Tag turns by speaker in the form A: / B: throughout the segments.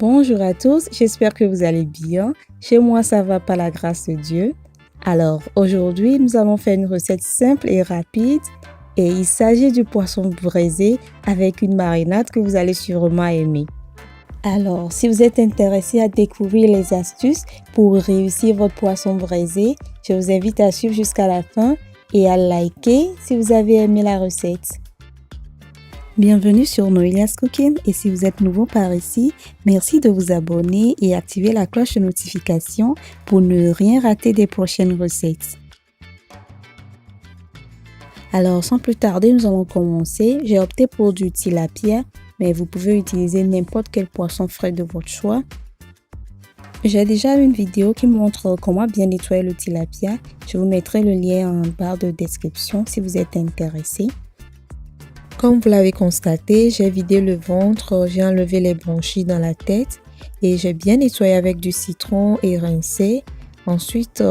A: Bonjour à tous, j'espère que vous allez bien. Chez moi, ça va par la grâce de Dieu. Alors, aujourd'hui, nous allons faire une recette simple et rapide. Et il s'agit du poisson braisé avec une marinade que vous allez sûrement aimer. Alors, si vous êtes intéressé à découvrir les astuces pour réussir votre poisson braisé, je vous invite à suivre jusqu'à la fin et à liker si vous avez aimé la recette. Bienvenue sur Noelia's Cooking et si vous êtes nouveau par ici, merci de vous abonner et activer la cloche de notification pour ne rien rater des prochaines recettes. Alors sans plus tarder, nous allons commencer. J'ai opté pour du tilapia, mais vous pouvez utiliser n'importe quel poisson frais de votre choix. J'ai déjà une vidéo qui montre comment bien nettoyer le tilapia. Je vous mettrai le lien en barre de description si vous êtes intéressé. Comme vous l'avez constaté, j'ai vidé le ventre, j'ai enlevé les branchies dans la tête et j'ai bien nettoyé avec du citron et rincé. Ensuite,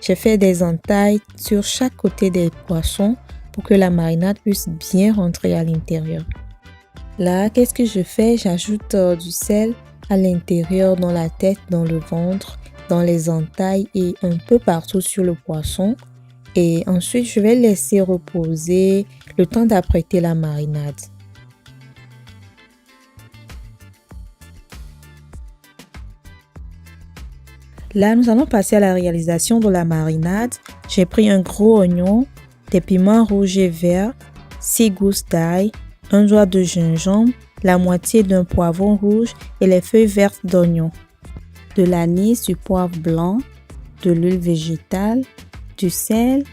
A: j'ai fait des entailles sur chaque côté des poissons pour que la marinade puisse bien rentrer à l'intérieur. Là, qu'est-ce que je fais? J'ajoute du sel à l'intérieur, dans la tête, dans le ventre, dans les entailles et un peu partout sur le poisson. Et ensuite, je vais laisser reposer le temps d'apprêter la marinade. Là, nous allons passer à la réalisation de la marinade. J'ai pris un gros oignon, des piments rouges et verts, 6 gousses d'ail, un doigt de gingembre, la moitié d'un poivron rouge et les feuilles vertes d'oignon, de l'anis, du poivre blanc, de l'huile végétale, du sel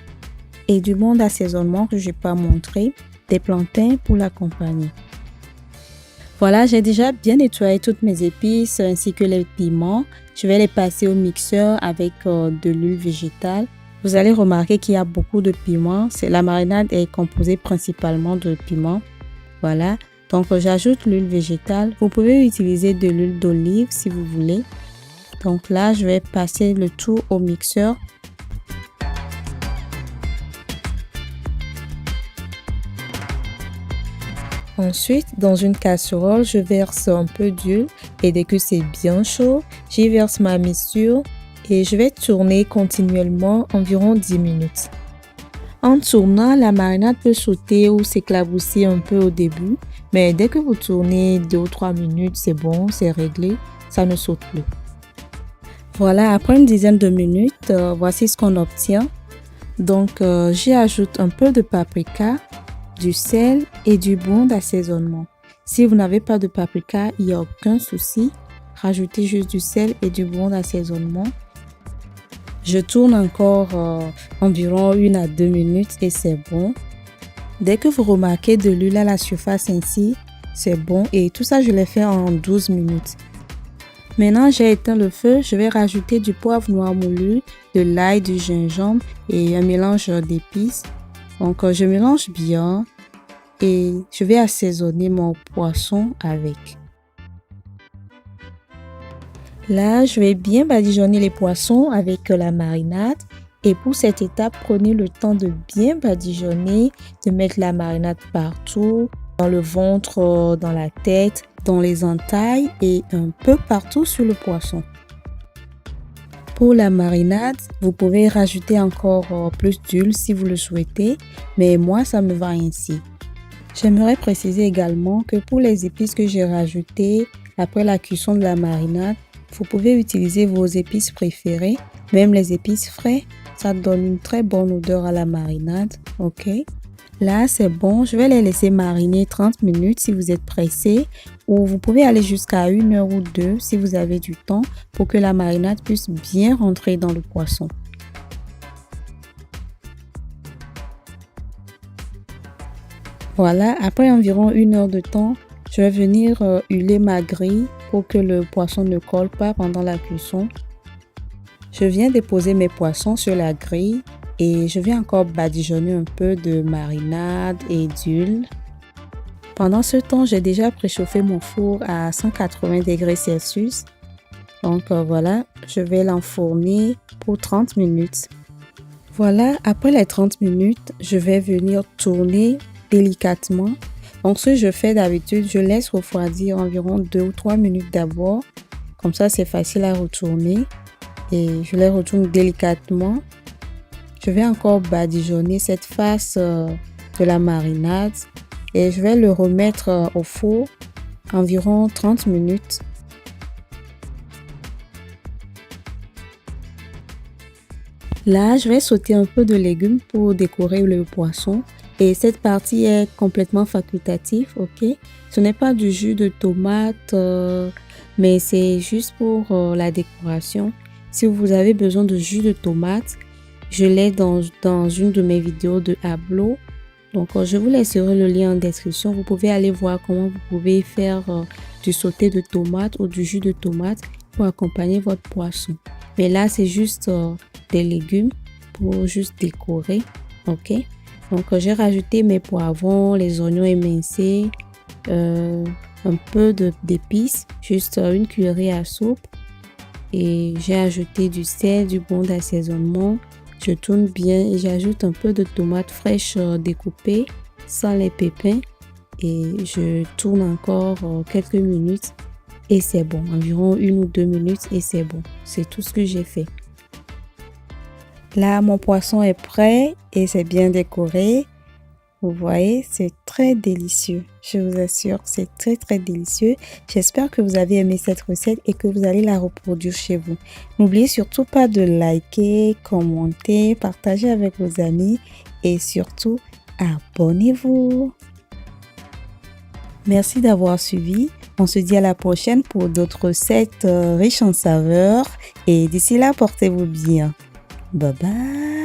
A: et du bon d'assaisonnement que je n'ai pas montré, des plantains pour l'accompagner. Voilà, j'ai déjà bien nettoyé toutes mes épices ainsi que les piments. Je vais les passer au mixeur avec de l'huile végétale. Vous allez remarquer qu'il y a beaucoup de piments. La marinade est composée principalement de piments. Voilà, donc j'ajoute l'huile végétale. Vous pouvez utiliser de l'huile d'olive si vous voulez. Donc là, je vais passer le tout au mixeur. Ensuite, dans une casserole, je verse un peu d'huile et dès que c'est bien chaud, j'y verse ma mixture et je vais tourner continuellement environ 10 minutes. En tournant, la marinade peut sauter ou s'éclabousser un peu au début, mais dès que vous tournez 2 ou 3 minutes, c'est bon, c'est réglé, ça ne saute plus. Voilà, après une dizaine de minutes, voici ce qu'on obtient. Donc, j'y ajoute un peu de paprika, du sel et du bon d'assaisonnement. Si vous n'avez pas de paprika, il n'y a aucun souci. Rajoutez juste du sel et du bon d'assaisonnement. Je tourne encore environ 1 à 2 minutes et c'est bon. Dès que vous remarquez de l'huile à la surface ainsi, c'est bon et tout ça je l'ai fait en 12 minutes. Maintenant j'ai éteint le feu, je vais rajouter du poivre noir moulu, de l'ail, du gingembre et un mélange d'épices. Donc je mélange bien et je vais assaisonner mon poisson avec. Là, je vais bien badigeonner les poissons avec la marinade. Et pour cette étape, prenez le temps de bien badigeonner, de mettre la marinade partout, dans le ventre, dans la tête, dans les entailles et un peu partout sur le poisson. Pour la marinade, vous pouvez rajouter encore plus d'huile si vous le souhaitez, mais moi ça me va ainsi. J'aimerais préciser également que pour les épices que j'ai rajoutées après la cuisson de la marinade, vous pouvez utiliser vos épices préférées, même les épices frais, ça donne une très bonne odeur à la marinade, ok? Là c'est bon, je vais les laisser mariner 30 minutes si vous êtes pressé ou vous pouvez aller jusqu'à 1 heure ou 2 si vous avez du temps pour que la marinade puisse bien rentrer dans le poisson. Voilà, après environ 1 heure de temps, je vais venir huiler ma grille pour que le poisson ne colle pas pendant la cuisson. Je viens déposer mes poissons sur la grille et je vais encore badigeonner un peu de marinade et d'huile. Pendant ce temps, j'ai déjà préchauffé mon four à 180 degrés Celsius. Donc voilà, je vais l'enfourner pour 30 minutes. Voilà, après les 30 minutes, je vais venir tourner délicatement Donc, ce que je fais d'habitude, je laisse refroidir environ 2 ou 3 minutes d'abord. Comme ça, c'est facile à retourner. Et je les retourne délicatement. Je vais encore badigeonner cette face de la marinade. Et je vais le remettre au four environ 30 minutes. Là, je vais sauter un peu de légumes pour décorer le poisson. Et cette partie est complètement facultative, ok? Ce n'est pas du jus de tomate, mais c'est juste pour la décoration. Si vous avez besoin de jus de tomate, je l'ai dans une de mes vidéos de Hablo. Donc, je vous laisserai le lien en description. Vous pouvez aller voir comment vous pouvez faire du sauté de tomate ou du jus de tomate pour accompagner votre poisson. Mais là, c'est juste des légumes pour juste décorer, ok? Donc, j'ai rajouté mes poivrons, les oignons émincés, un peu d'épices, juste une cuillerée à soupe. Et j'ai ajouté du sel, du bon d'assaisonnement. Je tourne bien et j'ajoute un peu de tomates fraîches découpées sans les pépins. Et je tourne encore quelques minutes et c'est bon. Environ 1 ou 2 minutes et c'est bon. C'est tout ce que j'ai fait. Là, mon poisson est prêt et c'est bien décoré. Vous voyez, c'est très délicieux. Je vous assure, c'est très très délicieux. J'espère que vous avez aimé cette recette et que vous allez la reproduire chez vous. N'oubliez surtout pas de liker, commenter, partager avec vos amis et surtout, abonnez-vous. Merci d'avoir suivi. On se dit à la prochaine pour d'autres recettes riches en saveurs. Et d'ici là, portez-vous bien. Bye bye.